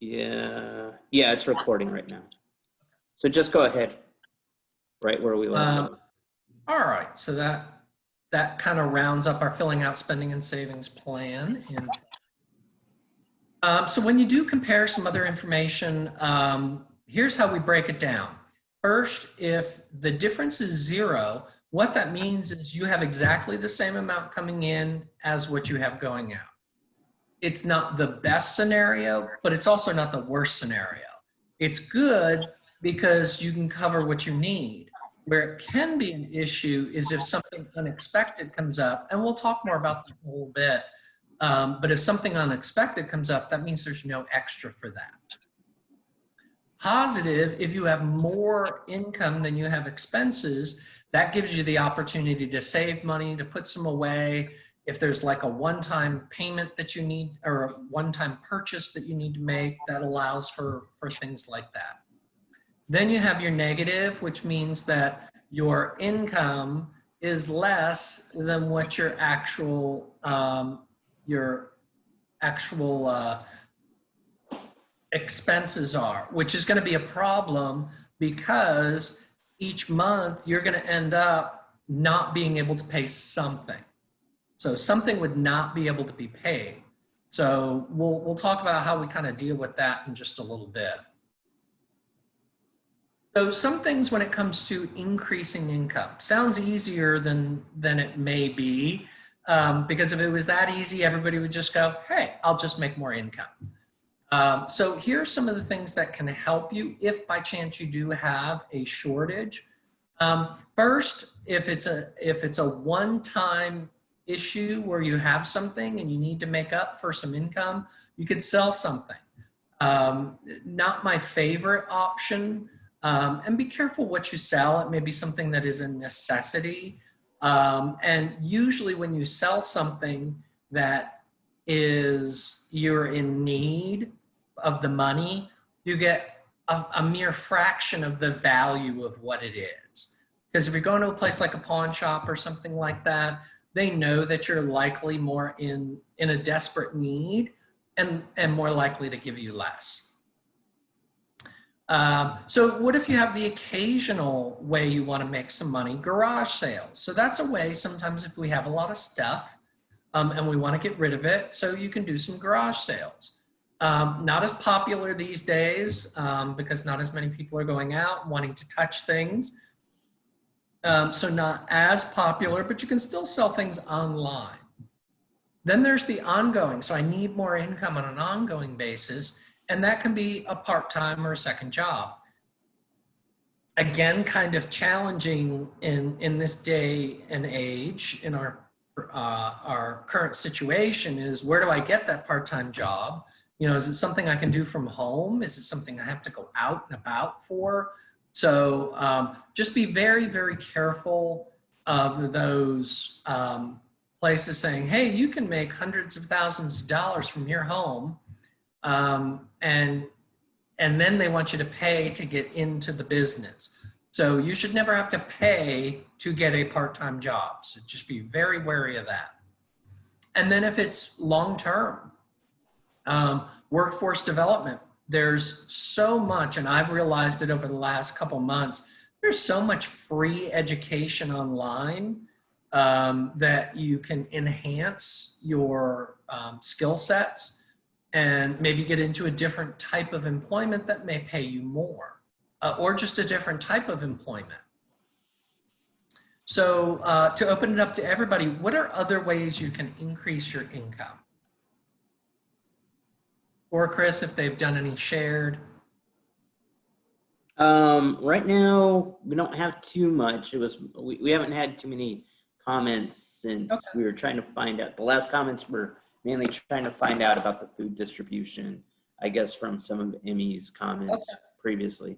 Yeah, it's recording right now. So just go ahead, right where we left off. All right, so that kind of rounds up our filling out spending and savings plan. So when you do compare some other information, here's how we break it down. First, if the difference is 0, what that means is you have exactly the same amount coming in as what you have going out. It's not the best scenario, but it's also not the worst scenario. It's good because you can cover what you need. Where it can be an issue is if something unexpected comes up, and we'll talk more about that in a little bit. But if something unexpected comes up, that means there's no extra for that. Positive, if you have more income than you have expenses, that gives you the opportunity to save money, to put some away. If there's like a one-time payment that you need or a one-time purchase that you need to make, that allows for things like that. Then you have your negative, which means that your income is less than what your actual expenses are, which is going to be a problem because each month you're going to end up not being able to pay something. So something would not be able to be paid. So we'll talk about how we kind of deal with that in just a little bit. So some things when it comes to increasing income sounds easier than it may be, because if it was that easy, everybody would just go, hey, I'll just make more income. So here are some of the things that can help you if by chance you do have a shortage. First, if it's a one-time issue where you have something and you need to make up for some income, you could sell something. Not my favorite option. And be careful what you sell. It may be something that is a necessity. And usually when you sell something that you're in need of the money, you get a mere fraction of the value of what it is. Because if you're going to a place like a pawn shop or something like that, they know that you're likely more in a desperate need and more likely to give you less. So what if you have the occasional way you want to make some money? Garage sales. So that's a way sometimes if we have a lot of stuff and we want to get rid of it, so you can do some garage sales. Not as popular these days because not as many people are going out wanting to touch things. So not as popular, but you can still sell things online. Then there's the ongoing. So I need more income on an ongoing basis. And that can be a part-time or a second job. Again, kind of challenging in this day and age in our current situation is, where do I get that part-time job? You know, is it something I can do from home? Is it something I have to go out and about for? So just be very, very careful of those places saying, hey, you can make hundreds of thousands of dollars from your home. And then they want you to pay to get into the business. So you should never have to pay to get a part-time job. So just be very wary of that. And then if it's long-term, workforce development, there's so much, and I've realized it over the last couple months, there's so much free education online that you can enhance your skill sets and maybe get into a different type of employment that may pay you more, or just a different type of employment. So to open it up to everybody, what are other ways you can increase your income? Or Chris, if they've done any shared. Right now, we don't have too much. We haven't had too many comments since we were trying to find out. The last comments were mainly trying to find out about the food distribution, I guess, from some of Emmy's comments previously.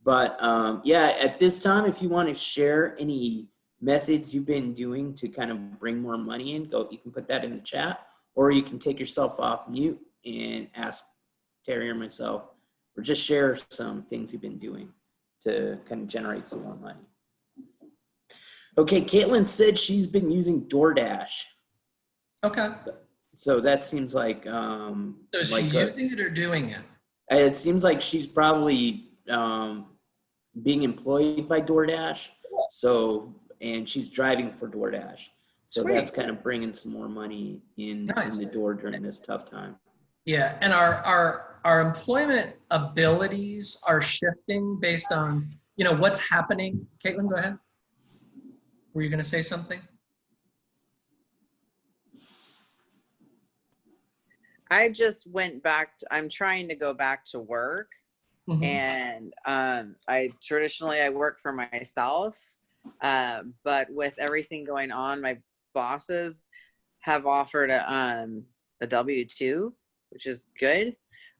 But yeah, at this time, if you want to share any methods you've been doing to kind of bring more money in, you can put that in the chat, or you can take yourself off mute and ask Terry or myself, or just share some things you've been doing to kind of generate some more money. Okay, Caitlin said she's been using DoorDash. Okay. So that seems like so is she using it or doing it? It seems like she's probably being employed by DoorDash. So, and she's driving for DoorDash. So Sweet. that's kind of bringing some more money in the door during this tough time. Yeah, and our employment abilities are shifting based on, you know, what's happening. Caitlin, go ahead. Were you going to say something? I just went back I'm trying to go back to work. Mhm. And I traditionally work for myself, but with everything going on, my bosses have offered a W-2, which is good.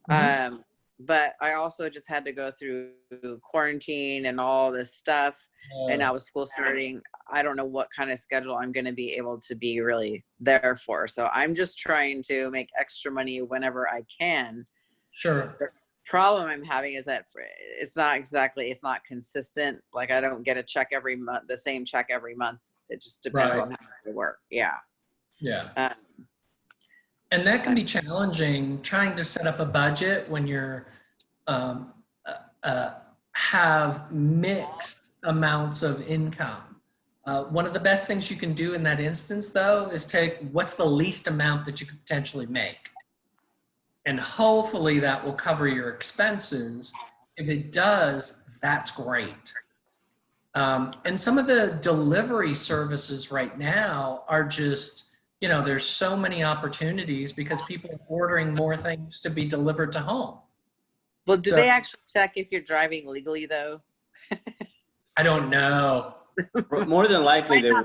Mhm. But I also just had to go through quarantine and all this stuff, and now with school starting, I don't know what kind of schedule I'm going to be able to be really there for. So I'm just trying to make extra money whenever I can. Sure. Problem I'm having is that it's not consistent. Like I don't get a check every month, the same check every month. It just depends Right. on how it work. Yeah. Yeah. And that can be challenging, trying to set up a budget when you're have mixed amounts of income. One of the best things you can do in that instance, though, is take what's the least amount that you could potentially make. And hopefully that will cover your expenses. If it does, that's great. And some of the delivery services right now are just, you know, there's so many opportunities because people are ordering more things to be delivered to home. Well, do they actually check if you're driving legally, though? I don't know. More than likely, they I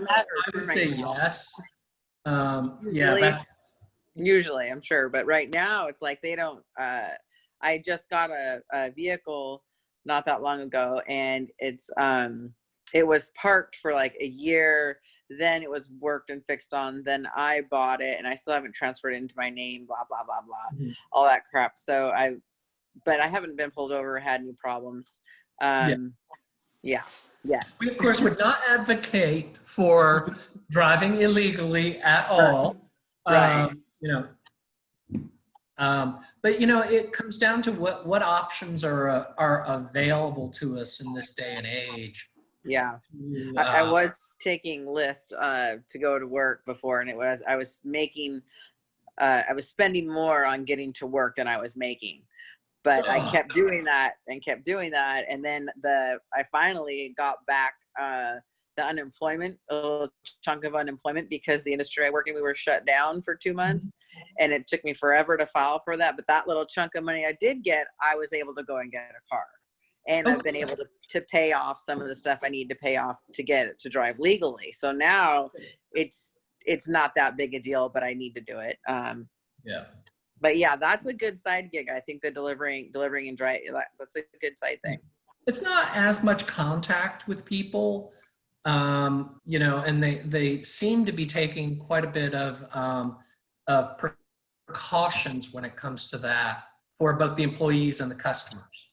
would say yes. Yeah, usually, I'm sure. But right now, it's like they don't. I just got a vehicle not that long ago, and it was parked for like a year. Then it was worked and fixed on. Then I bought it, and I still haven't transferred it into my name. Blah blah blah blah, all that crap. So but I haven't been pulled over or had any problems. Yeah. We of course would not advocate for driving illegally at all. Right. You know, but you know, it comes down to what options are available to us in this day and age. Yeah. I was taking Lyft to go to work before, and I was spending more on getting to work than I was making. But I kept doing that, and then I finally got back the unemployment, a little chunk of unemployment, because the industry I work in, we were shut down for 2 months, and it took me forever to file for that. But that little chunk of money I did get, I was able to go and get a car, and I've been able to pay off some of the stuff I need to pay off to get it to drive legally. So now it's not that big a deal, but I need to do it. Yeah. But yeah, that's a good side gig. I think the delivering and drive, that's a good side thing. It's not as much contact with people, you know, and they seem to be taking quite a bit of precautions when it comes to that for both the employees and the customers.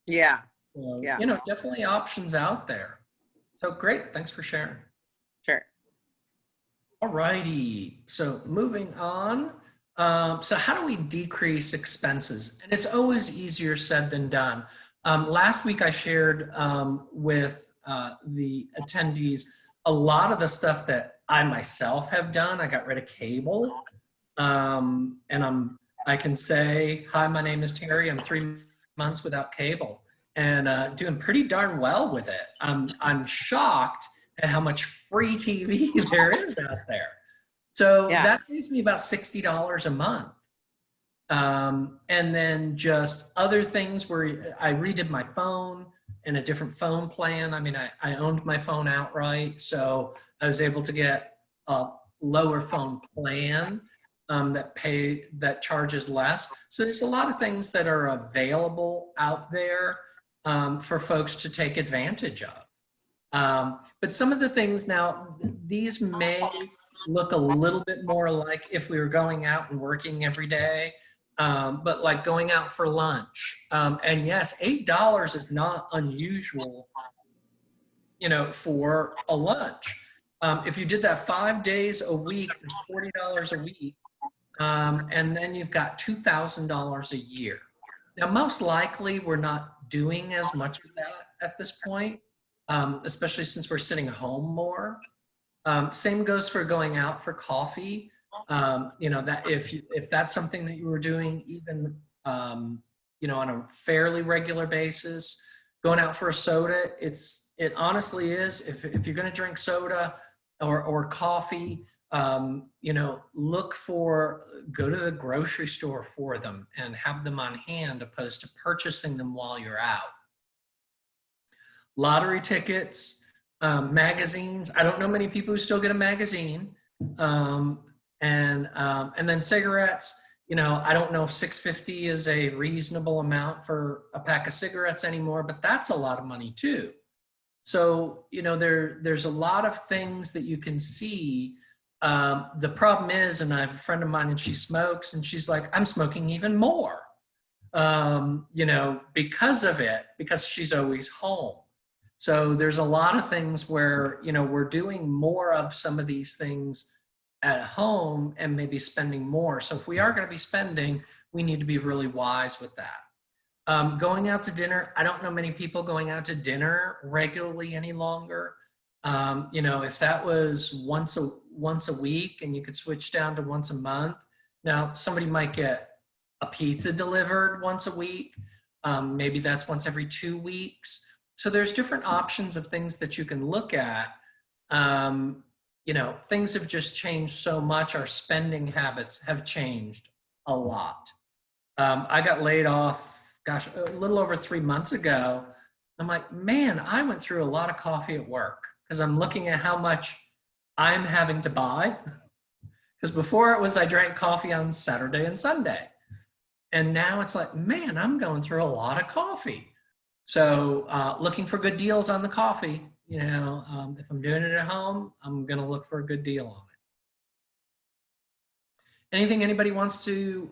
Yeah. So, Yeah. You know, definitely options out there. So great. Thanks for sharing. Sure. All righty. So moving on. So how do we decrease expenses? And it's always easier said than done. Last week I shared with the attendees a lot of the stuff that I myself have done. I got rid of cable, and I can say, hi, my name is Terry. I'm 3 months without cable, and doing pretty darn well with it. I'm shocked at how much free TV there is out there. So that saves me about $60 a month. And then just other things where I redid my phone in a different phone plan. I mean, I owned my phone outright, so I was able to get a lower phone plan that charges less. So there's a lot of things that are available out there for folks to take advantage of. But some of the things now, these may look a little bit more like if we were going out and working every day, but like going out for lunch. And yes, $8 is not unusual, you know, for a lunch. If you did that 5 days a week, it's $40 a week. And then you've got $2,000 a year. Now, most likely, we're not doing as much of that at this point, especially since we're sitting home more. Same goes for going out for coffee. You know, that if that's something that you were doing even, you know, on a fairly regular basis, going out for a soda, it honestly is, if you're going to drink soda or coffee, you know, go to the grocery store for them and have them on hand opposed to purchasing them while you're out. Lottery tickets, magazines. I don't know many people who still get a magazine. And then cigarettes. You know, I don't know if $6.50 is a reasonable amount for a pack of cigarettes anymore, but that's a lot of money too. So, you know, there's a lot of things that you can see. The problem is, and I have a friend of mine and she smokes, and she's like, I'm smoking even more, you know, because of it, because she's always home. So there's a lot of things where, you know, we're doing more of some of these things at home and maybe spending more. So if we are going to be spending, we need to be really wise with that. Going out to dinner, I don't know many people going out to dinner regularly any longer. You know, if that was once a week and you could switch down to once a month, now somebody might get a pizza delivered once a week. Maybe that's once every 2 weeks. So there's different options of things that you can look at. You know, things have just changed so much. Our spending habits have changed a lot. I got laid off, gosh, a little over 3 months ago. I'm like, man, I went through a lot of coffee at work because I'm looking at how much I'm having to buy. Because before it was I drank coffee on Saturday and Sunday. And now it's like, man, I'm going through a lot of coffee. So looking for good deals on the coffee. You know, if I'm doing it at home, I'm going to look for a good deal on it. Anything anybody wants to,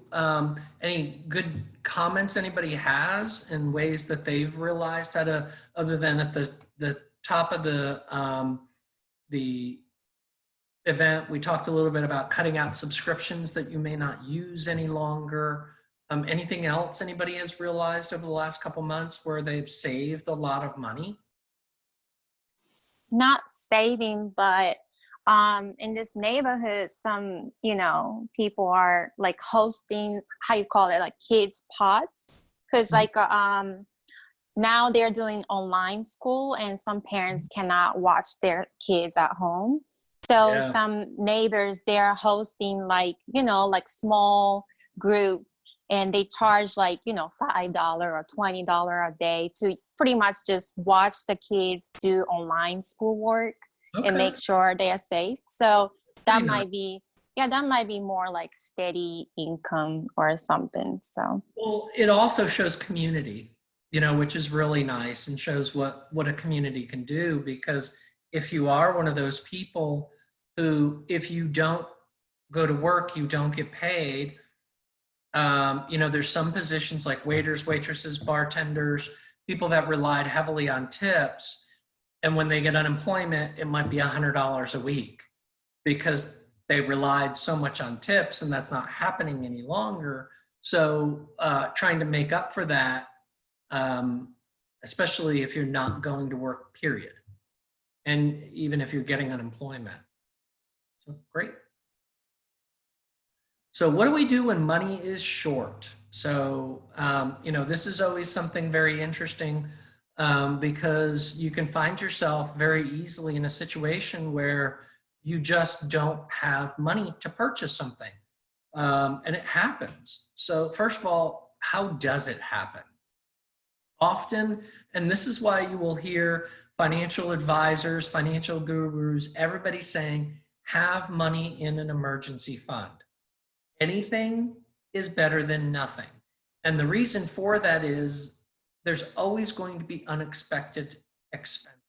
any good comments anybody has in ways that they've realized how to, other than at the top of the event, we talked a little bit about cutting out subscriptions that you may not use any longer. Anything else anybody has realized over the last couple months where they've saved a lot of money? Not saving, but in this neighborhood, some, you know, people are like hosting, how you call it, like kids pods, because like now they're doing online school and some parents cannot watch their kids at home. So Yeah. some neighbors, they're hosting like, you know, like small group, and they charge like, you know, $5 or $20 a day to pretty much just watch the kids do online schoolwork and make sure they're safe. So that Pretty nice. might be, yeah, that might be more like steady income or something. So, Well, it also shows community, you know, which is really nice and shows what a community can do. Because if you are one of those people who, if you don't go to work, you don't get paid. You know, there's some positions like waiters, waitresses, bartenders, people that relied heavily on tips. And when they get unemployment, it might be $100 a week because they relied so much on tips, and that's not happening any longer. So trying to make up for that, especially if you're not going to work, period. And even if you're getting unemployment. So great. So what do we do when money is short? So, you know, this is always something very interesting because you can find yourself very easily in a situation where you just don't have money to purchase something. And it happens. So first of all, how does it happen? Often, and this is why you will hear financial advisors, financial gurus, everybody saying, have money in an emergency fund. Anything is better than nothing. And the reason for that is there's always going to be unexpected expenses,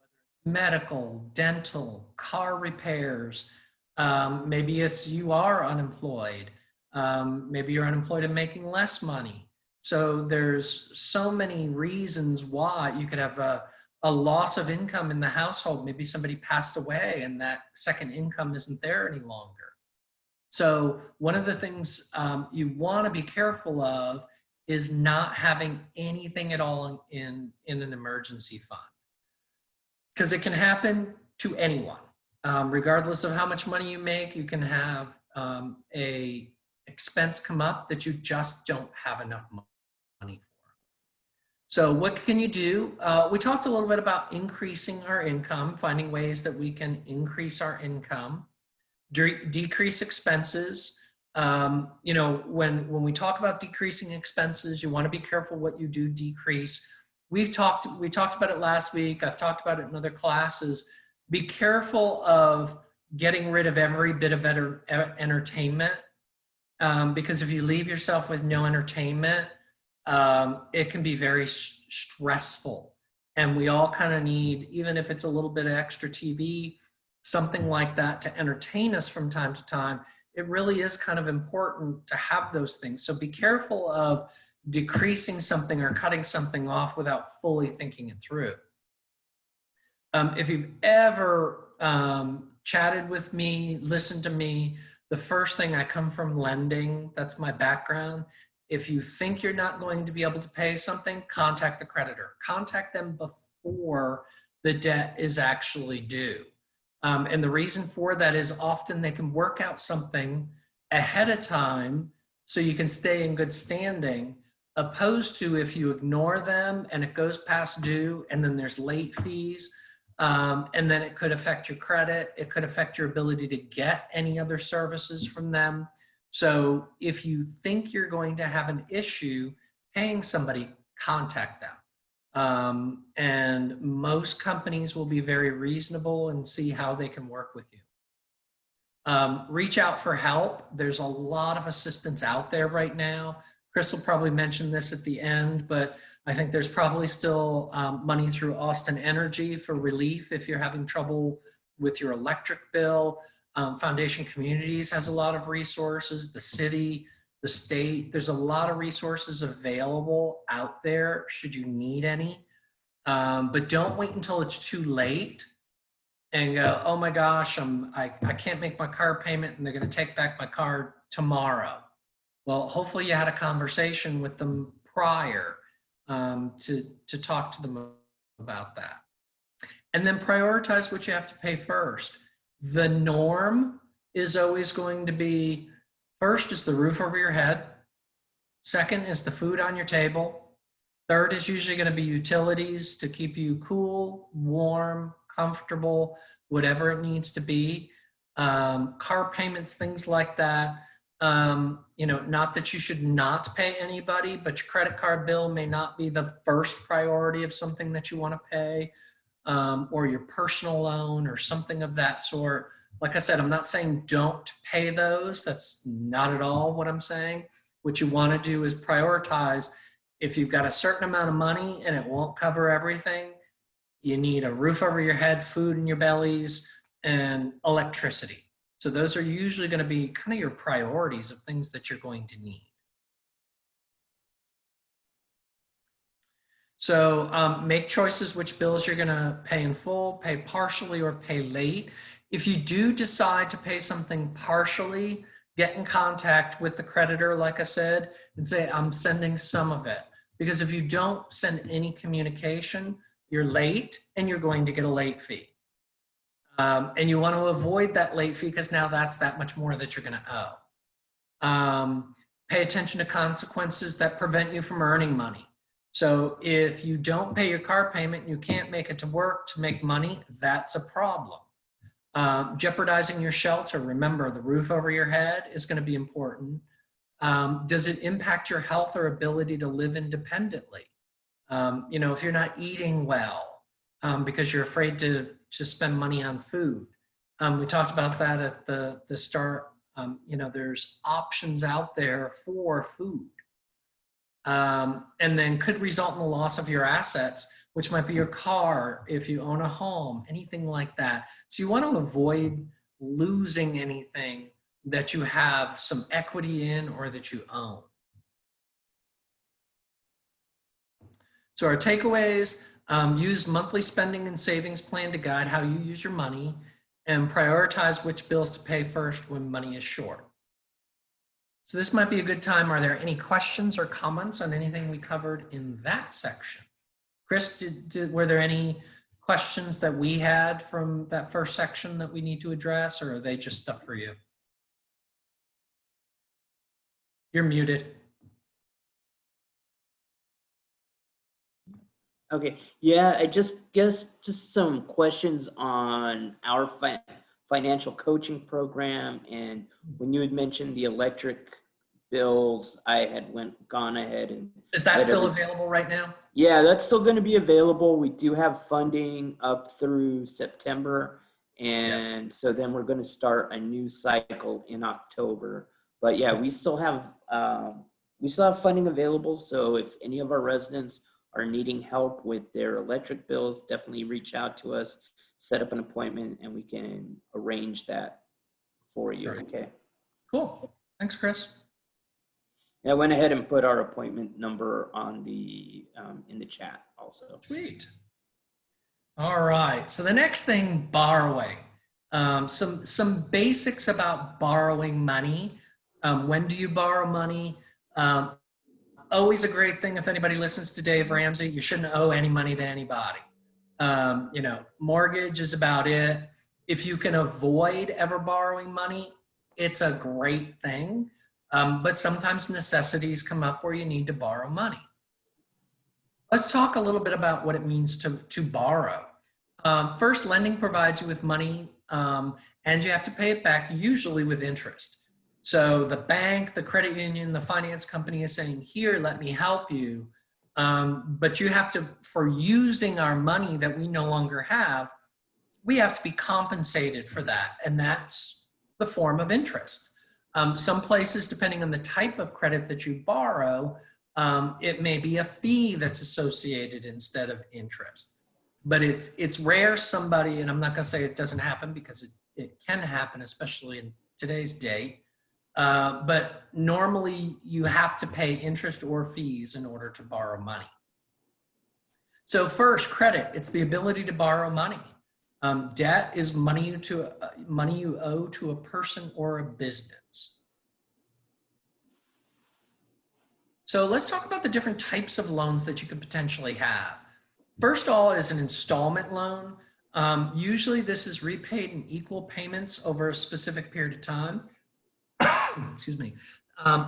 whether it's medical, dental, car repairs. Maybe it's you are unemployed. Maybe you're unemployed and making less money. So there's so many reasons why you could have a loss of income in the household. Maybe somebody passed away and that second income isn't there any longer. So one of the things you want to be careful of is not having anything at all in an emergency fund. Because it can happen to anyone. Regardless of how much money you make, you can have a expense come up that you just don't have enough money for. So what can you do? We talked a little bit about increasing our income, finding ways that we can increase our income, decrease expenses. You know, when we talk about decreasing expenses, you want to be careful what you do decrease. We talked about it last week. I've talked about it in other classes. Be careful of getting rid of every bit of entertainment, because if you leave yourself with no entertainment, it can be very stressful. And we all kind of need, even if it's a little bit of extra TV, something like that to entertain us from time to time. It really is kind of important to have those things. So be careful of decreasing something or cutting something off without fully thinking it through. If you've ever chatted with me, listened to me, the first thing, I come from lending. That's my background. If you think you're not going to be able to pay something, contact the creditor. Contact them before the debt is actually due. And the reason for that is often they can work out something ahead of time so you can stay in good standing, opposed to if you ignore them and it goes past due and then there's late fees, and then it could affect your credit. It could affect your ability to get any other services from them. So if you think you're going to have an issue paying somebody, contact them. And most companies will be very reasonable and see how they can work with you. Reach out for help. There's a lot of assistance out there right now. Chris will probably mention this at the end, but I think there's probably still money through Austin Energy for relief if you're having trouble with your electric bill. Foundation Communities has a lot of resources. The city, the state, there's a lot of resources available out there should you need any. But don't wait until it's too late and go, oh my gosh, I can't make my car payment and they're going to take back my car tomorrow. Well, hopefully you had a conversation with them prior to talk to them about that. And then prioritize what you have to pay first. The norm is always going to be, first is the roof over your head. Second is the food on your table. Third is usually going to be utilities to keep you cool, warm, comfortable, whatever it needs to be. Car payments, things like that. You know, not that you should not pay anybody, but your credit card bill may not be the first priority of something that you want to pay, or your personal loan or something of that sort. Like I said, I'm not saying don't pay those. That's not at all what I'm saying. What you want to do is prioritize. If you've got a certain amount of money and it won't cover everything, you need a roof over your head, food in your bellies, and electricity. So those are usually going to be kind of your priorities of things that you're going to need. So make choices which bills you're going to pay in full, pay partially, or pay late. If you do decide to pay something partially, get in contact with the creditor, like I said, and say, I'm sending some of it. Because if you don't send any communication, you're late and you're going to get a late fee. And you want to avoid that late fee because now that's that much more that you're going to owe. Pay attention to consequences that prevent you from earning money. So if you don't pay your car payment and you can't make it to work to make money, that's a problem. Jeopardizing your shelter. Remember, the roof over your head is going to be important. Does it impact your health or ability to live independently? You know, if you're not eating well because you're afraid to spend money on food. We talked about that at the start. You know, there's options out there for food. And then could result in the loss of your assets, which might be your car, if you own a home, anything like that. So you want to avoid losing anything that you have some equity in or that you own. So our takeaways, use monthly spending and savings plan to guide how you use your money, and prioritize which bills to pay first when money is short. So this might be a good time. Are there any questions or comments on anything we covered in that section? Chris, were there any questions that we had from that first section that we need to address, or are they just stuff for you? You're muted. Okay, yeah, I just guess just some questions on our financial coaching program. And when you had mentioned the electric bills, I had gone ahead and. Is that still available right now? Yeah, that's still going to be available. We do have funding up through September. And so then we're going to start a new cycle in October. But yeah, we still have funding available. So if any of our residents are needing help with their electric bills, definitely reach out to us, set up an appointment, and we can arrange that for you. Right. Okay. Cool. Thanks, Chris. I went ahead and put our appointment number on the in the chat also. Sweet. All right. So the next thing, borrowing. Some basics about borrowing money. When do you borrow money? Always a great thing. If anybody listens to Dave Ramsey, you shouldn't owe any money to anybody. You know, mortgage is about it. If you can avoid ever borrowing money, it's a great thing. But sometimes necessities come up where you need to borrow money. Let's talk a little bit about what it means to borrow. First, lending provides you with money, and you have to pay it back, usually with interest. So the bank, the credit union, the finance company is saying, here, let me help you. But you have to, for using our money that we no longer have, we have to be compensated for that. And that's the form of interest. Some places, depending on the type of credit that you borrow, it may be a fee that's associated instead of interest. But it's rare somebody, and I'm not gonna say it doesn't happen because it can happen, especially in today's day. But normally you have to pay interest or fees in order to borrow money. So first, credit, it's the ability to borrow money. Debt is money you owe to a person or a business. So let's talk about the different types of loans that you could potentially have. First of all is an installment loan. Usually this is repaid in equal payments over a specific period of time. Excuse me.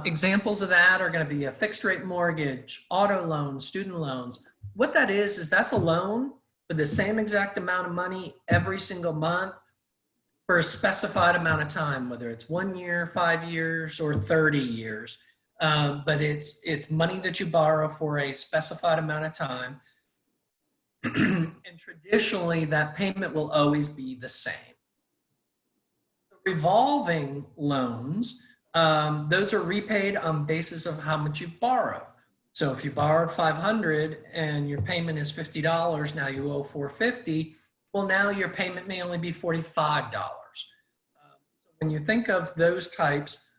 Examples of that are going to be a fixed rate mortgage, auto loans, student loans. What that is that's a loan with the same exact amount of money every single month for a specified amount of time, whether it's 1 year, 5 years, or 30 years. But it's money that you borrow for a specified amount of time. And traditionally, that payment will always be the same. Revolving loans, those are repaid on basis of how much you borrow. So if you borrowed $500 and your payment is $50, now you owe $450. Well, now your payment may only be $45. So when you think of those types,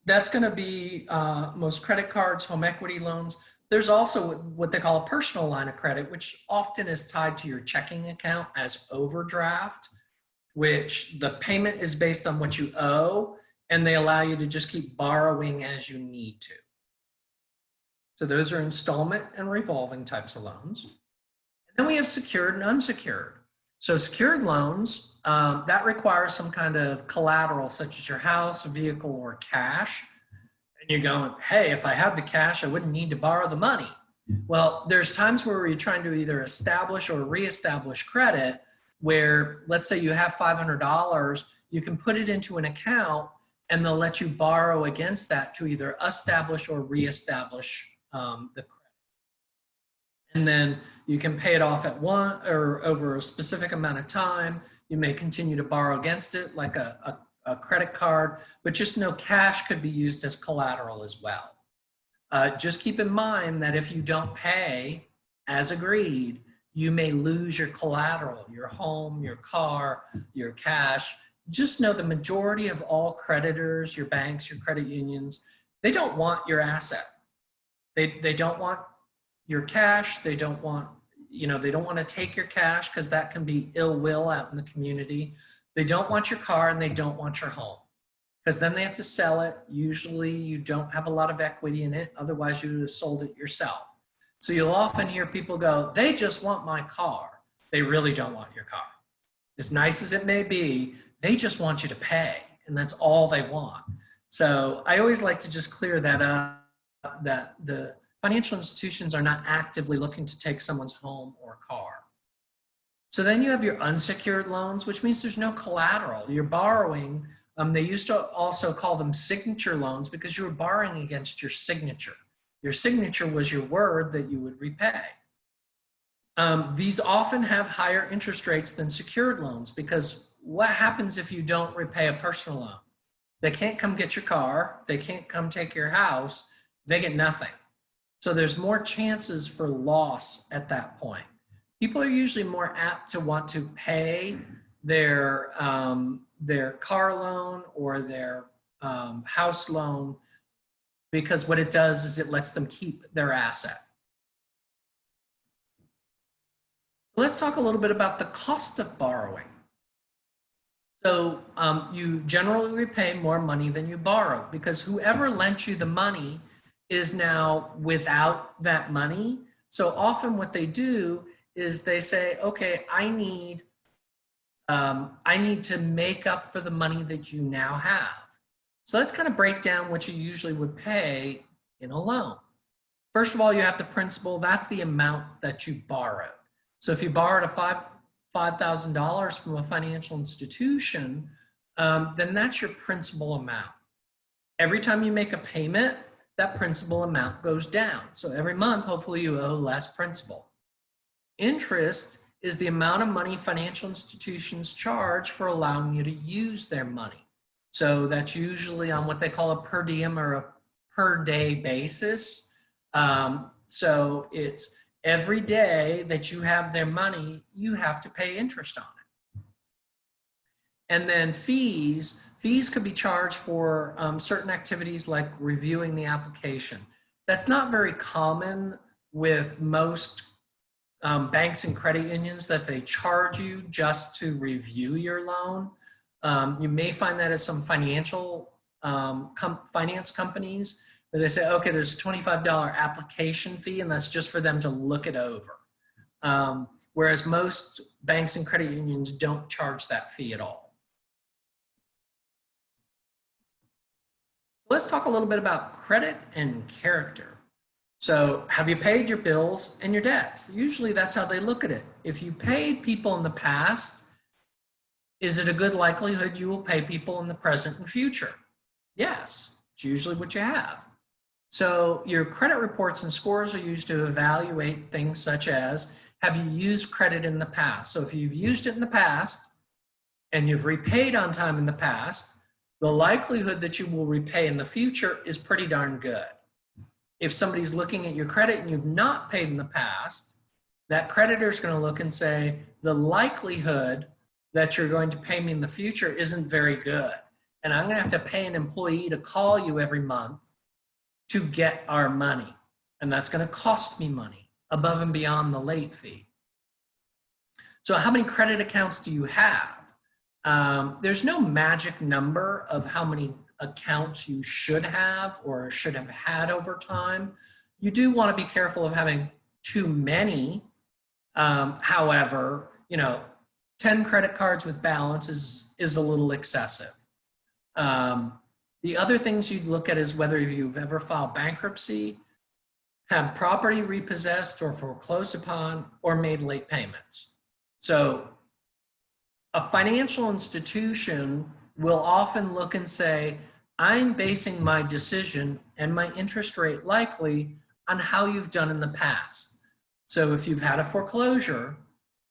that's going to be most credit cards, home equity loans. There's also what they call a personal line of credit, which often is tied to your checking account as overdraft, which the payment is based on what you owe, and they allow you to just keep borrowing as you need to. So those are installment and revolving types of loans. And then we have secured and unsecured. So secured loans, that requires some kind of collateral, such as your house, vehicle, or cash. And you're going, hey, if I had the cash, I wouldn't need to borrow the money. Well, there's times where you're trying to either establish or reestablish credit, where let's say you have $500, you can put it into an account and they'll let you borrow against that to either establish or reestablish the credit. And then you can pay it off at once or over a specific amount of time. You may continue to borrow against it like a credit card, but just know cash could be used as collateral as well. Just keep in mind that if you don't pay as agreed, you may lose your collateral, your home, your car, your cash. Just know the majority of all creditors, your banks, your credit unions, they don't want your asset. They don't want your cash. They don't want, they don't want to take your cash because that can be ill will out in the community. They don't want your car and they don't want your home. because then they have to sell it. Usually you don't have a lot of equity in it. Otherwise you would have sold it yourself. So you'll often hear people go, they just want my car. They really don't want your car. As nice as it may be, they just want you to pay, and that's all they want. So I always like to just clear that up, that the financial institutions are not actively looking to take someone's home or car. So then you have your unsecured loans, which means there's no collateral. You're borrowing. They used to also call them signature loans because you were borrowing against your signature. Your signature was your word that you would repay. These often have higher interest rates than secured loans because what happens if you don't repay a personal loan? They can't come get your car. They can't come take your house. They get nothing. So there's more chances for loss at that point. People are usually more apt to want to pay their car loan or their house loan because what it does is it lets them keep their asset. Let's talk a little bit about the cost of borrowing. So you generally repay more money than you borrow because whoever lent you the money is now without that money. So often what they do is they say, okay, I need to make up for the money that you now have. So let's kind of break down what you usually would pay in a loan. First of all, you have the principal. That's the amount that you borrowed. So if you borrowed a $5,000 from a financial institution, then that's your principal amount. Every time you make a payment, that principal amount goes down. So every month, hopefully you owe less principal. Interest is the amount of money financial institutions charge for allowing you to use their money. So that's usually on what they call a per diem or a per day basis. So it's every day that you have their money, you have to pay interest on it. And then fees could be charged for certain activities like reviewing the application. That's not very common with most banks and credit unions that they charge you just to review your loan. You may find that at some financial finance companies where they say, okay, there's a $25 application fee and that's just for them to look it over. Whereas most banks and credit unions don't charge that fee at all. Let's talk a little bit about credit and character. So have you paid your bills and your debts? Usually that's how they look at it. If you paid people in the past, is it a good likelihood you will pay people in the present and future? Yes, it's usually what you have. So your credit reports and scores are used to evaluate things such as, have you used credit in the past? So if you've used it in the past and you've repaid on time in the past, the likelihood that you will repay in the future is pretty darn good. If somebody's looking at your credit and you've not paid in the past, that creditor is going to look and say, the likelihood that you're going to pay me in the future isn't very good. And I'm going to have to pay an employee to call you every month to get our money. And that's going to cost me money above and beyond the late fee. So how many credit accounts do you have? There's no magic number of how many accounts you should have or should have had over time. You do want to be careful of having too many. However, 10 credit cards with balance is a little excessive. The other things you'd look at is whether you've ever filed bankruptcy, had property repossessed or foreclosed upon, or made late payments. So a financial institution will often look and say, I'm basing my decision and my interest rate likely on how you've done in the past. So if you've had a foreclosure,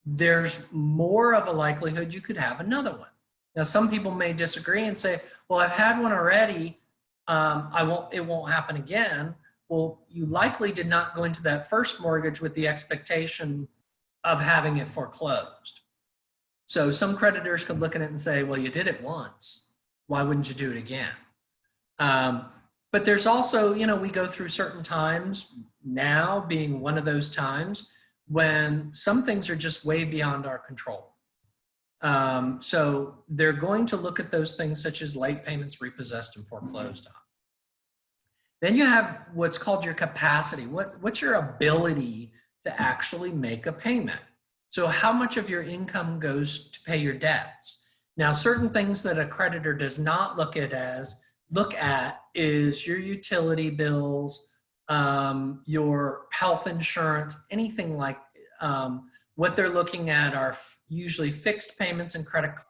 there's more of a likelihood you could have another one. Now, some people may disagree and say, well, I've had one already. It won't happen again. Well, you likely did not go into that first mortgage with the expectation of having it foreclosed. So some creditors could look at it and say, well, you did it once. Why wouldn't you do it again? But there's also, we go through certain times, now being one of those times, when some things are just way beyond our control. So they're going to look at those things such as late payments, repossessed, and foreclosed on. Then you have what's called your capacity. What's your ability to actually make a payment? So how much of your income goes to pay your debts? Now, certain things that a creditor does not look at is your utility bills, your health insurance, anything like what they're looking at are usually fixed payments and credit cards.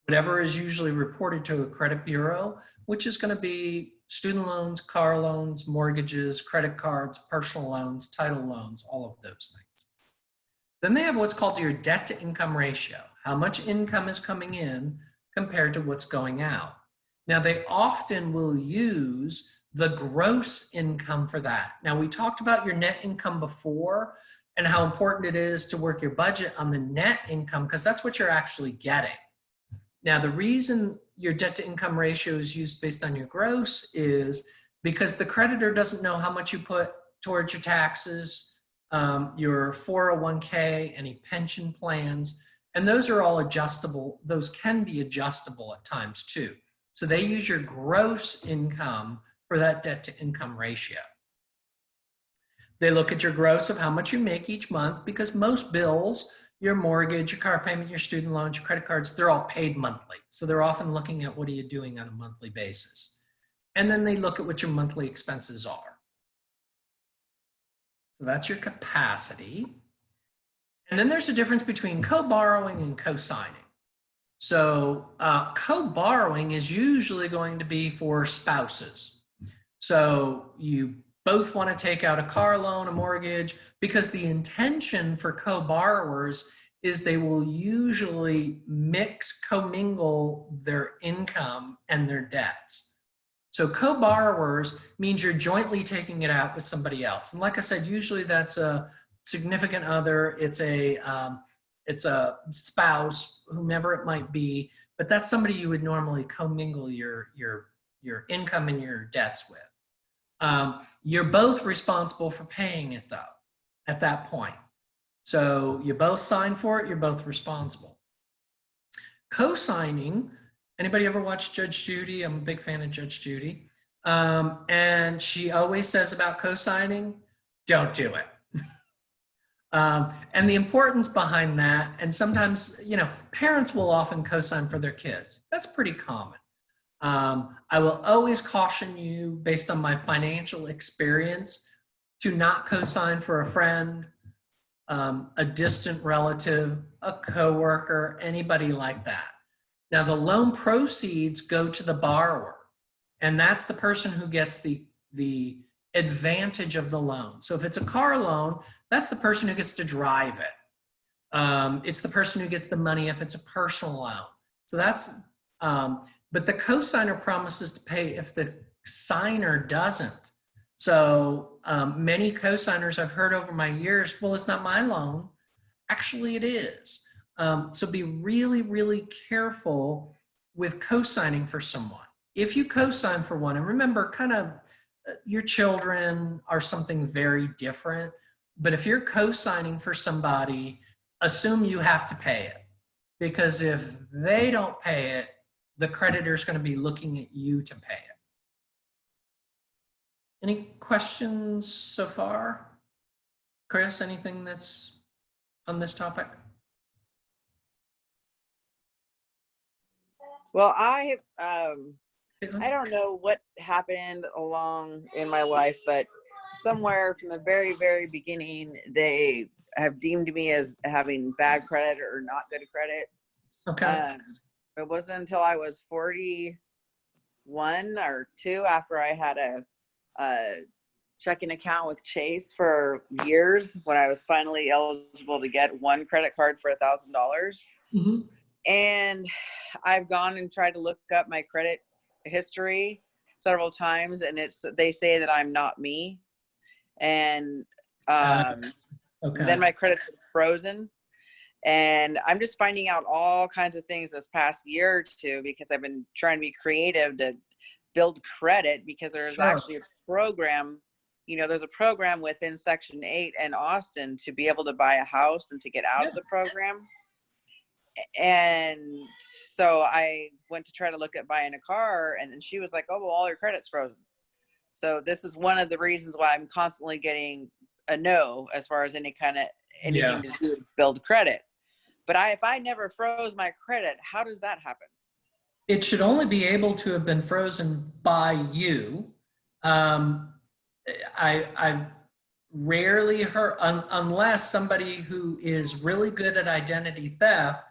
Whatever is usually reported to a credit bureau, which is going to be student loans, car loans, mortgages, credit cards, personal loans, title loans, all of those things. Then they have what's called your debt to income ratio. How much income is coming in compared to what's going out. Now, they often will use the gross income for that. Now, we talked about your net income before and how important it is to work your budget on the net income because that's what you're actually getting. Now, the reason your debt to income ratio is used based on your gross is because the creditor doesn't know how much you put towards your taxes, your 401k, any pension plans, and those are all adjustable. Those can be adjustable at times too. So they use your gross income for that debt to income ratio. They look at your gross of how much you make each month because most bills, your mortgage, your car payment, your student loans, your credit cards, they're all paid monthly. So they're often looking at what are you doing on a monthly basis. And then they look at what your monthly expenses are. So that's your capacity. And then there's a difference between co-borrowing and co-signing. So co-borrowing is usually going to be for spouses. So you both want to take out a car loan, a mortgage, because the intention for co-borrowers is they will usually commingle their income and their debts. So co-borrowers means you're jointly taking it out with somebody else. And like I said, usually that's a significant other, it's a spouse, whomever it might be, but that's somebody you would normally commingle your income and your debts with. You're both responsible for paying it though, at that point. So you both sign for it, you're both responsible. Co-signing, anybody ever watch Judge Judy? I'm a big fan of Judge Judy. And she always says about co-signing, don't do it. And the importance behind that, and sometimes, parents will often co-sign for their kids. That's pretty common. I will always caution you, based on my financial experience, to not co-sign for a friend, a distant relative, a coworker, anybody like that. Now, the loan proceeds go to the borrower, and that's the person who gets the advantage of the loan. So if it's a car loan, that's the person who gets to drive it. It's the person who gets the money if it's a personal loan. So that's, but the co-signer promises to pay if the signer doesn't. So many co-signers I've heard over my years, well, it's not my loan. Actually, it is. So be really, really careful with co-signing for someone. If you co-sign for one, and remember, your children are something very different, but if you're co-signing for somebody, assume you have to pay it. Because if they don't pay it, the creditor is going to be looking at you to pay it. Any questions so far? Chris, anything that's on this topic? Well, I don't know what happened along in my life, but somewhere from the very, very beginning, they have deemed me as having bad credit or not good credit. Okay. It wasn't until I was 41 or 2 after I had a checking account with Chase for years when I was finally eligible to get one credit card for $1,000. Mm-hmm. And I've gone and tried to look up my credit history several times, and they say that I'm not me. And then my credit's frozen. And I'm just finding out all kinds of things this past year or two because I've been trying to be creative to build credit, because there's actually a program, there's a program within Section 8 in Austin to be able to buy a house and to get out of the program. And so I went to try to look at buying a car, and then she was like, oh, well, all your credit's frozen. So this is one of the reasons why I'm constantly getting a no as far as anything to do with build credit. But if I never froze my credit, how does that happen? It should only be able to have been frozen by you. I've rarely heard, unless somebody who is really good at identity theft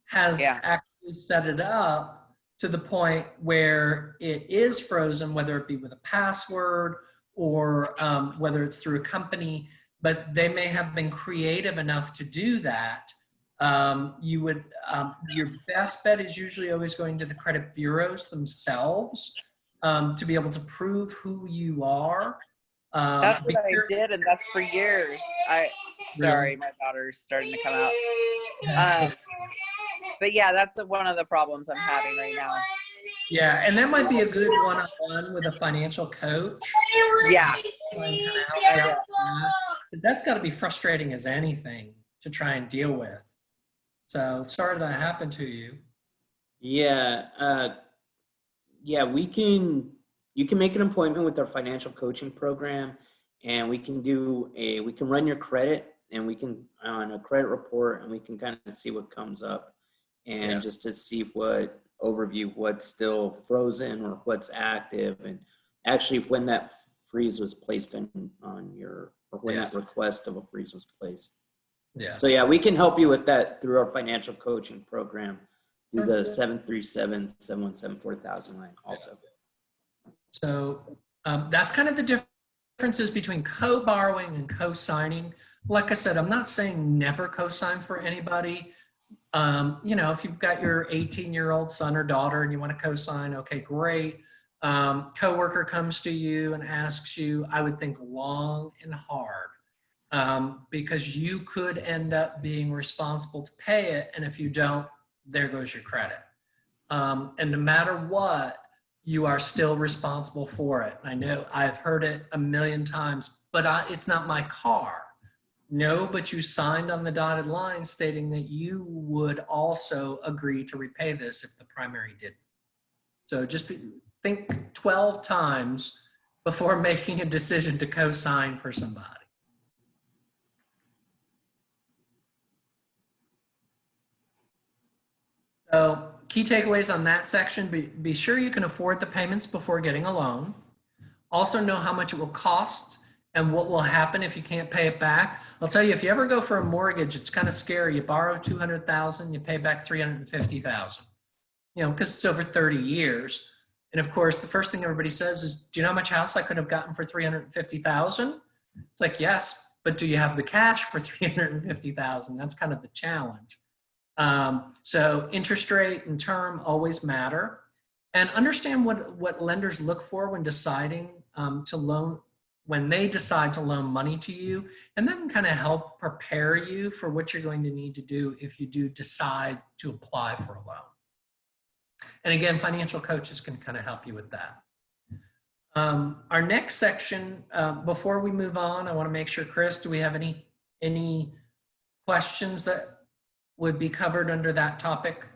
has actually set it up to the point where it is frozen, whether it be with a password or whether it's through a company, but they may have been creative enough to do that. Your best bet is usually always going to the credit bureaus themselves to be able to prove who you are. That's what I did, and that's for years. Sorry, my daughter's starting to come out. But yeah, that's one of the problems I'm having right now. Yeah, and that might be a good one-on-one with a financial coach. Yeah. Because that's got to be frustrating as anything to try and deal with. So sorry that happened to you. Yeah, you can make an appointment with our financial coaching program, and we can run your credit, and we can on a credit report, and we can kind of see what comes up, and just to see what's still frozen or what's active, and actually when that freeze was placed on your, or when that request of a freeze was placed. Yeah. So yeah, we can help you with that through our financial coaching program through the 737-717-4000 line also. So that's kind of the differences between co-borrowing and co-signing. Like I said, I'm not saying never co-sign for anybody. If you've got your 18-year-old son or daughter and you want to co-sign, okay, great. Coworker comes to you and asks you, I would think long and hard. Because you could end up being responsible to pay it. And if you don't, there goes your credit. And no matter what, you are still responsible for it. I know I've heard it a million times, but it's not my car. No, but you signed on the dotted line stating that you would also agree to repay this if the primary didn't. So just think 12 times before making a decision to co-sign for somebody. So key takeaways on that section, be sure you can afford the payments before getting a loan. Also know how much it will cost and what will happen if you can't pay it back. I'll tell you, if you ever go for a mortgage, it's kind of scary. You borrow $200,000, you pay back $350,000, because it's over 30 years. And of course, the first thing everybody says is, do you know how much house I could have gotten for $350,000? It's like, yes, but do you have the cash for $350,000? That's kind of the challenge. So interest rate and term always matter, and understand what lenders look for when deciding when they decide to loan money to you, and that can kind of help prepare you for what you're going to need to do if you do decide to apply for a loan. And again, financial coaches can kind of help you with that. Our next section, before we move on, I want to make sure, Chris, do we have any questions that would be covered under that topic?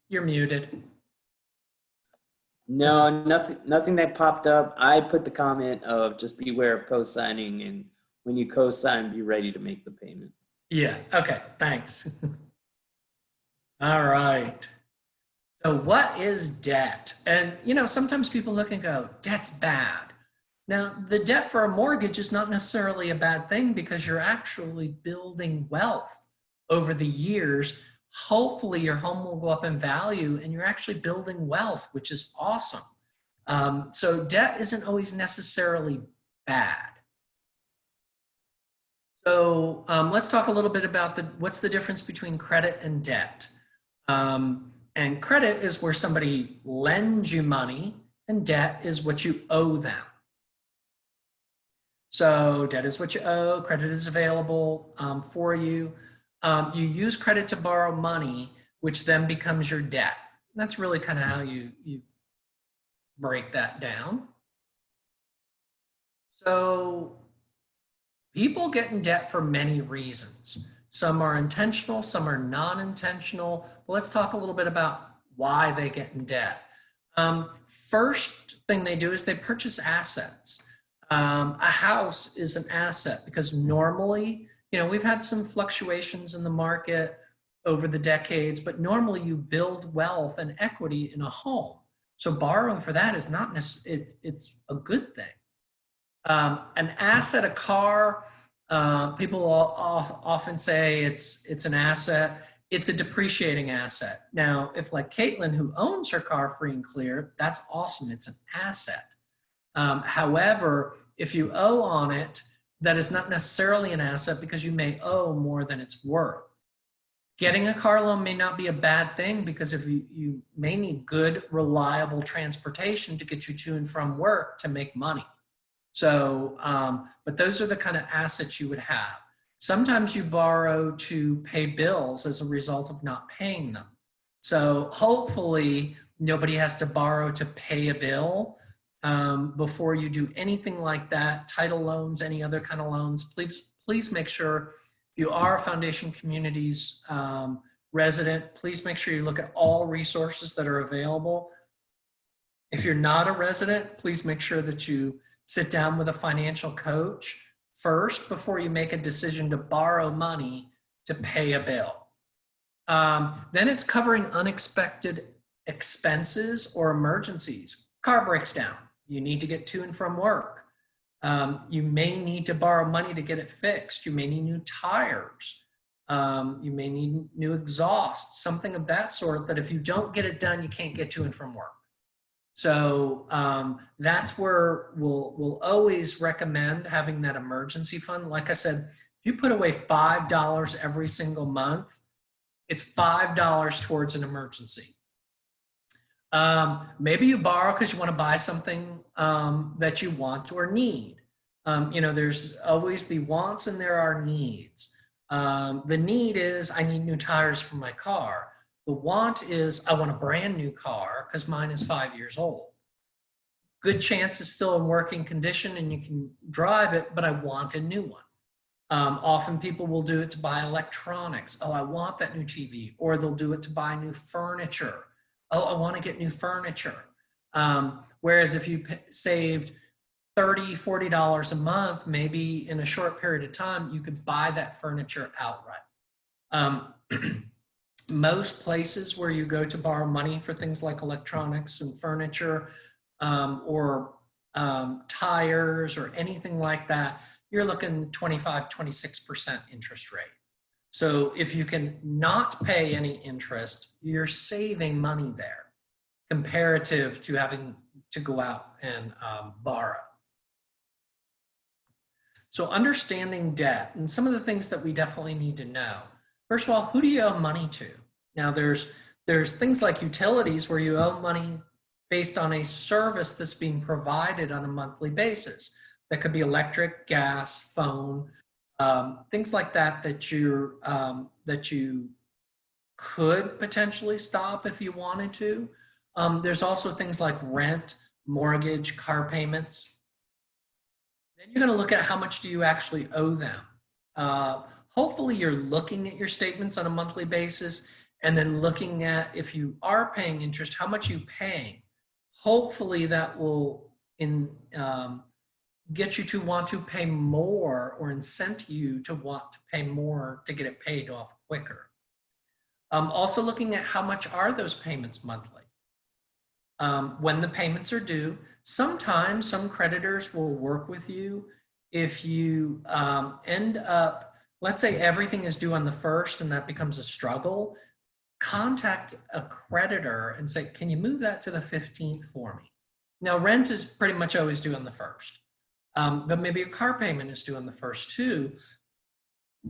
You're muted. No, nothing that popped up. I put the comment of just beware of co-signing, and when you co-sign, be ready to make the payment. Yeah, okay, thanks. All right. So what is debt? And sometimes people look and go, debt's bad. Now, the debt for a mortgage is not necessarily a bad thing because you're actually building wealth over the years. Hopefully your home will go up in value and you're actually building wealth, which is awesome. So debt isn't always necessarily bad. So let's talk a little bit about what's the difference between credit and debt. And credit is where somebody lends you money, and debt is what you owe them. So debt is what you owe, credit is available for you. You use credit to borrow money, which then becomes your debt. That's really kind of how you break that down. So People get in debt for many reasons. Some are intentional, some are non-intentional. But let's talk a little bit about why they get in debt. First thing they do is they purchase assets. A house is an asset because normally, we've had some fluctuations in the market over the decades, but normally you build wealth and equity in a home. So borrowing for that is not necessarily, it's a good thing. An asset, a car, people often say it's an asset. It's a depreciating asset. Now, if like Caitlin, who owns her car free and clear, that's awesome. It's an asset. However, if you owe on it, that is not necessarily an asset because you may owe more than it's worth. Getting a car loan may not be a bad thing because if you may need good, reliable transportation to get you to and from work to make money. So, but those are the kind of assets you would have. Sometimes you borrow to pay bills as a result of not paying them. So hopefully nobody has to borrow to pay a bill. Before you do anything like that, title loans, any other kind of loans, please make sure if you are a Foundation Communities resident, please make sure you look at all resources that are available. If you're not a resident, please make sure that you sit down with a financial coach first before you make a decision to borrow money to pay a bill. Then it's covering unexpected expenses or emergencies. Car breaks down. You need to get to and from work. You may need to borrow money to get it fixed. You may need new tires. You may need new exhaust, something of that sort, that if you don't get it done, you can't get to and from work. So that's where we'll always recommend having that emergency fund. Like I said, if you put away $5 every single month, it's $5 towards an emergency. Maybe you borrow because you want to buy something that you want or need. There's always the wants and there are needs. The need is I need new tires for my car. The want is I want a brand new car because mine is 5 years old. Good chance it's still in working condition and you can drive it, but I want a new one. Often people will do it to buy electronics. Oh, I want that new TV. Or they'll do it to buy new furniture. Oh, I want to get new furniture. Whereas if you saved $30, $40 a month, maybe in a short period of time, you could buy that furniture outright. Most places where you go to borrow money for things like electronics and furniture or tires or anything like that, you're looking 25, 26% interest rate. So if you can not pay any interest, you're saving money there comparative to having to go out and borrow. So understanding debt and some of the things that we definitely need to know. First of all, who do you owe money to? Now there's things like utilities where you owe money based on a service that's being provided on a monthly basis. That could be electric, gas, phone, things like that you could potentially stop if you wanted to. There's also things like rent, mortgage, car payments. Then you're going to look at how much do you actually owe them. Hopefully you're looking at your statements on a monthly basis and then looking at if you are paying interest, how much you're paying. Hopefully that will get you to want to pay more or incent you to want to pay more to get it paid off quicker. Also looking at how much are those payments monthly. When the payments are due, sometimes some creditors will work with you if you end up, let's say everything is due on the 1st and that becomes a struggle, contact a creditor and say, can you move that to the 15th for me? Now rent is pretty much always due on the 1st, but maybe a car payment is due on the 1st too,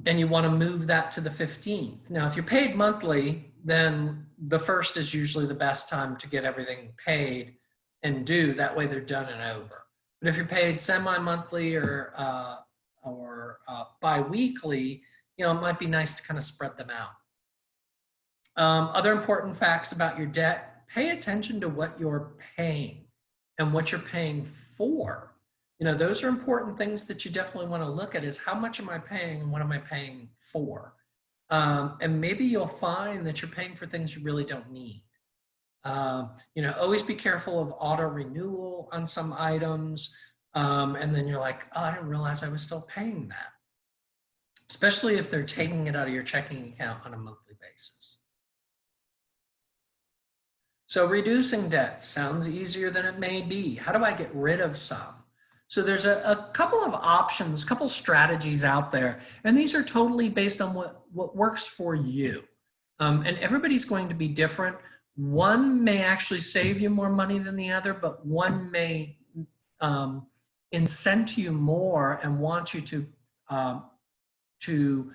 and you want to move that to the 15th. Now if you're paid monthly, then the 1st is usually the best time to get everything paid and due. That way they're done and over. But if you're paid semi-monthly or bi-weekly, it might be nice to kind of spread them out. Other important facts about your debt, pay attention to what you're paying and what you're paying for. You know, those are important things that you definitely want to look at, is how much am I paying and what am I paying for? And maybe you'll find that you're paying for things you really don't need. You know, always be careful of auto renewal on some items. And then you're like, oh, I didn't realize I was still paying that. Especially if they're taking it out of your checking account on a monthly basis. So reducing debt sounds easier than it may be. How do I get rid of some? So there's a couple of options, a couple strategies out there, and these are totally based on what works for you. And everybody's going to be different. One may actually save you more money than the other, but one may incent you more and want you to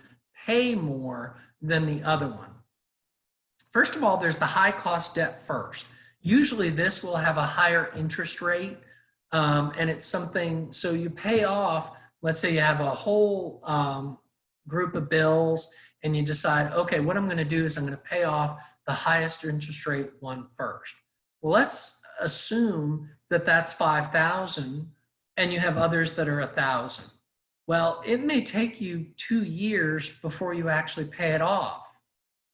pay more than the other one. First of all, there's the high cost debt first. Usually this will have a higher interest rate, and it's something, so you pay off, let's say you have a whole group of bills and you decide, okay, what I'm gonna do is I'm gonna pay off the highest interest rate one first. Well, let's assume that that's 5,000 and you have others that are 1,000. Well, it may take you 2 years before you actually pay it off.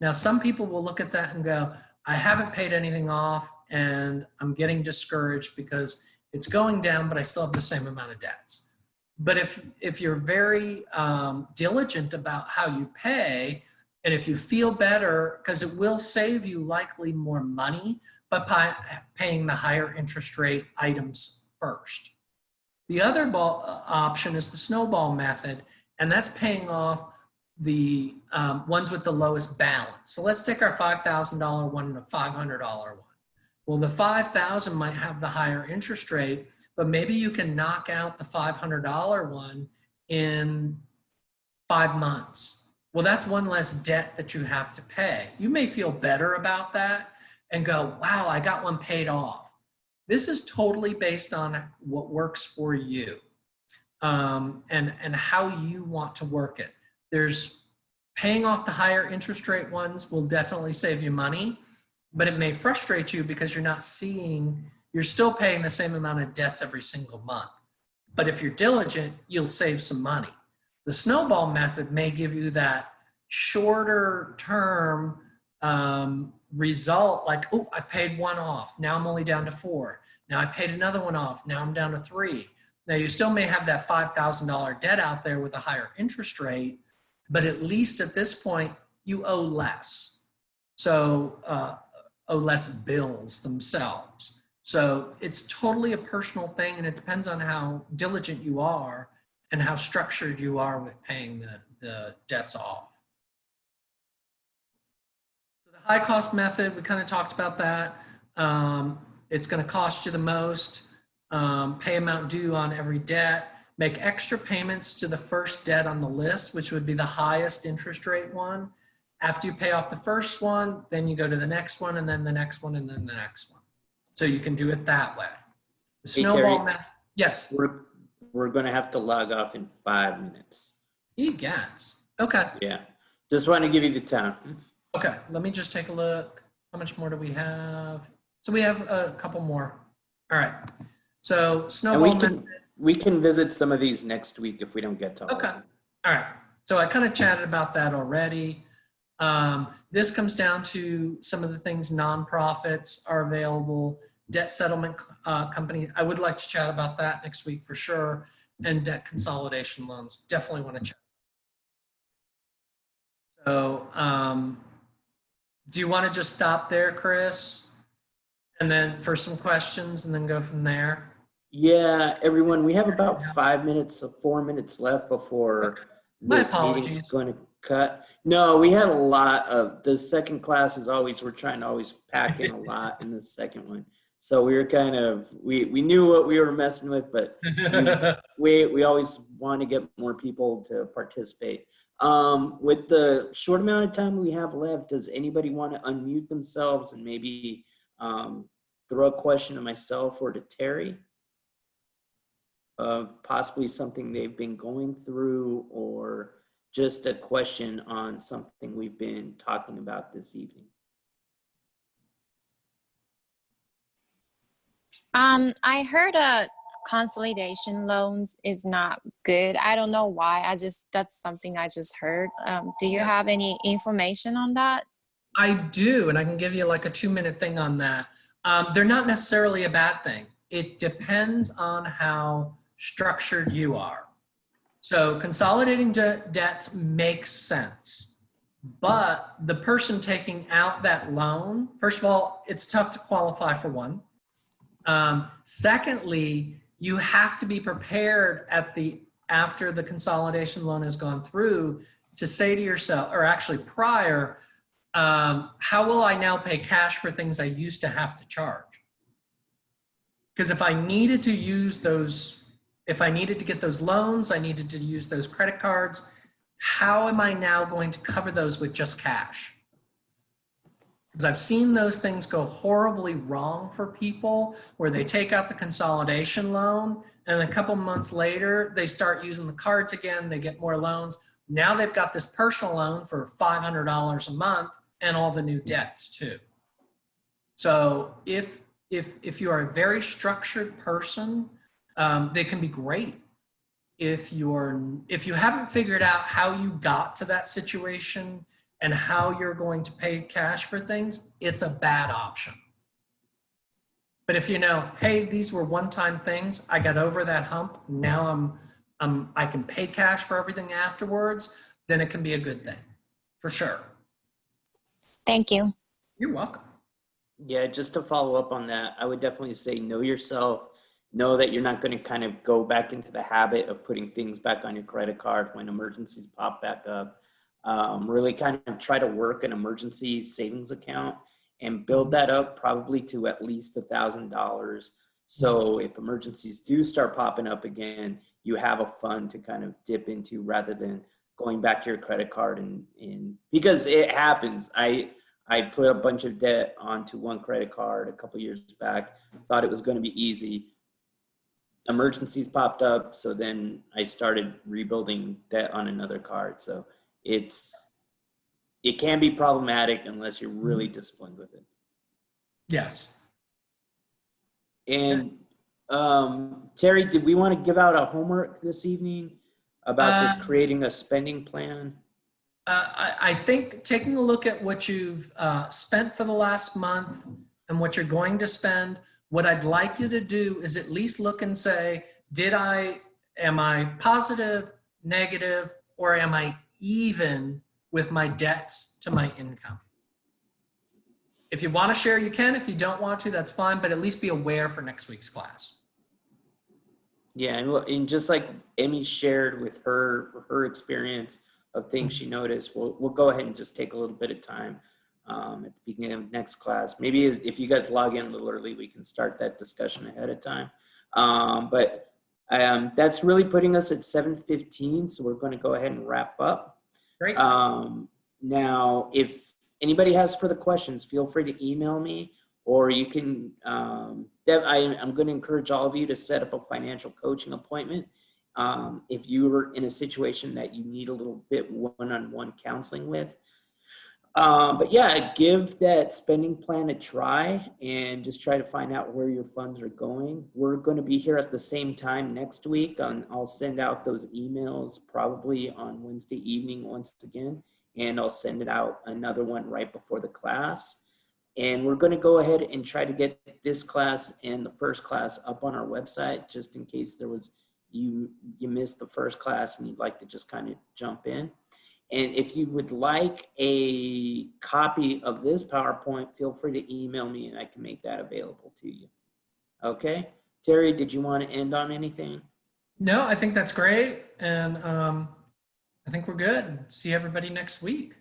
Now, some people will look at that and go, I haven't paid anything off and I'm getting discouraged because it's going down, but I still have the same amount of debts. But if you're very diligent about how you pay, and if you feel better, because it will save you likely more money by paying the higher interest rate items first. The other option is the snowball method, and that's paying off the ones with the lowest balance. So let's take our $5,000 one and a $500 one. Well, the 5,000 might have the higher interest rate, but maybe you can knock out the $500 one in 5 months. Well, that's one less debt that you have to pay. You may feel better about that and go, wow, I got one paid off. This is totally based on what works for you and how you want to work it. There's paying off the higher interest rate ones will definitely save you money, but it may frustrate you because you're not seeing, you're still paying the same amount of debts every single month. But if you're diligent, you'll save some money. The snowball method may give you that shorter term result, like, oh, I paid one off. Now I'm only down to 4. Now I paid another one off. Now I'm down to 3. Now you still may have that $5,000 debt out there with a higher interest rate, but at least at this point, you owe less. So owe less bills themselves. So it's totally a personal thing, and it depends on how diligent you are and how structured you are with paying the debts off. So the high cost method, we kind of talked about that. It's going to cost you the most, pay amount due on every debt, make extra payments to the first debt on the list, which would be the highest interest rate one. After you pay off the first one, then you go to the next one, and then the next one, and then the next one. So you can do it that way. The snowball method. Yes. We're going to have to log off in 5 minutes. Egats. Okay. Yeah. Just want to give you the time. Okay. Let me just take a look. How much more do we have? So we have a couple more. All right. So snowball method. We can visit some of these next week if we don't get to all Okay. of them. All right. So I kind of chatted about that already. This comes down to some of the things nonprofits are available, debt settlement company. I would like to chat about that next week for sure. And debt consolidation loans. Definitely want to chat. So do you want to just stop there, Chris? And then for some questions and then go from there? Yeah, everyone, we have about 5 minutes, 4 minutes left before this meeting's going to cut. No, we had a lot of, the second class is always, we're trying to always pack in a lot in the second one. So we were kind of, we knew what we were messing with, but we always want to get more people to participate. With the short amount of time we have left, does anybody want to unmute themselves and maybe throw a question to myself or to Terry? Possibly something they've been going through, or just a question on something we've been talking about this evening. I heard consolidation loans is not good. I don't know why. That's something I just heard. Do you have any information on that? I do, and I can give you like a 2-minute thing on that. They're not necessarily a bad thing. It depends on how structured you are. So consolidating debts makes sense, but the person taking out that loan, first of all, it's tough to qualify for one. Secondly, you have to be prepared after the consolidation loan has gone through to say to yourself, or actually prior, how will I now pay cash for things I used to have to charge? Because if I needed to use those, if I needed to get those loans, I needed to use those credit cards, how am I now going to cover those with just cash? Because I've seen those things go horribly wrong for people where they take out the consolidation loan and a couple months later, they start using the cards again, they get more loans. Now they've got this personal loan for $500 a month and all the new debts too. So if you are a very structured person, they can be great. If you haven't figured out how you got to that situation and how you're going to pay cash for things, it's a bad option. But if you know, hey, these were one-time things, I got over that hump, now I can pay cash for everything afterwards, then it can be a good thing, for sure. Thank you. You're welcome. Yeah, just to follow up on that, I would definitely say know yourself. Know that you're not going to kind of go back into the habit of putting things back on your credit card when emergencies pop back up. Really kind of try to work an emergency savings account and build that up probably to at least $1,000. So if emergencies do start popping up again, you have a fund to kind of dip into rather than going back to your credit card and because it happens. I put a bunch of debt onto one credit card a couple years back, thought it was going to be easy. Emergencies popped up, so then I started rebuilding debt on another card. So it can be problematic unless you're really disciplined with it. Yes. And Terry, did we want to give out a homework this evening about just creating a spending plan? I think taking a look at what you've spent for the last month and what you're going to spend, what I'd like you to do is at least look and say, am I positive, negative, or am I even with my debts to my income? If you want to share, you can. If you don't want to, that's fine, but at least be aware for next week's class. Yeah, and just like Emmy shared with her experience of things she noticed, we'll go ahead and just take a little bit of time at the beginning of next class. Maybe if you guys log in a little early, we can start that discussion ahead of time. But that's really putting us at 7:15, so we're going to go ahead and wrap up. Great. Now, if anybody has further questions, feel free to email me, or you can, I'm going to encourage all of you to set up a financial coaching appointment. If you were in a situation that you need a little bit one-on-one counseling with. But yeah, give that spending plan a try and just try to find out where your funds are going. We're going to be here at the same time next week. I'll send out those emails probably on Wednesday evening once again, and I'll send it out another one right before the class. And we're going to go ahead and try to get this class and the first class up on our website, just in case there was you missed the first class and you'd like to just kind of jump in. And if you would like a copy of this PowerPoint, feel free to email me and I can make that available to you. Okay. Terry, did you want to end on anything? No, I think that's great. And I think we're good. See everybody next week.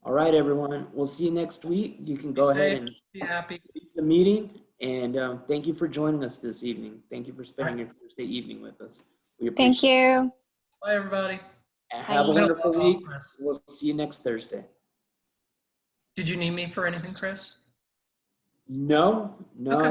All right, everyone. We'll see you next week. You can go ahead and be happy. leave the meeting. And thank you for joining us this evening. Thank you for spending your Thursday evening with us. We appreciate Thank you. Bye, everybody. Have a wonderful week. We'll see you next Thursday. Did you need me for anything, Chris? No. Okay.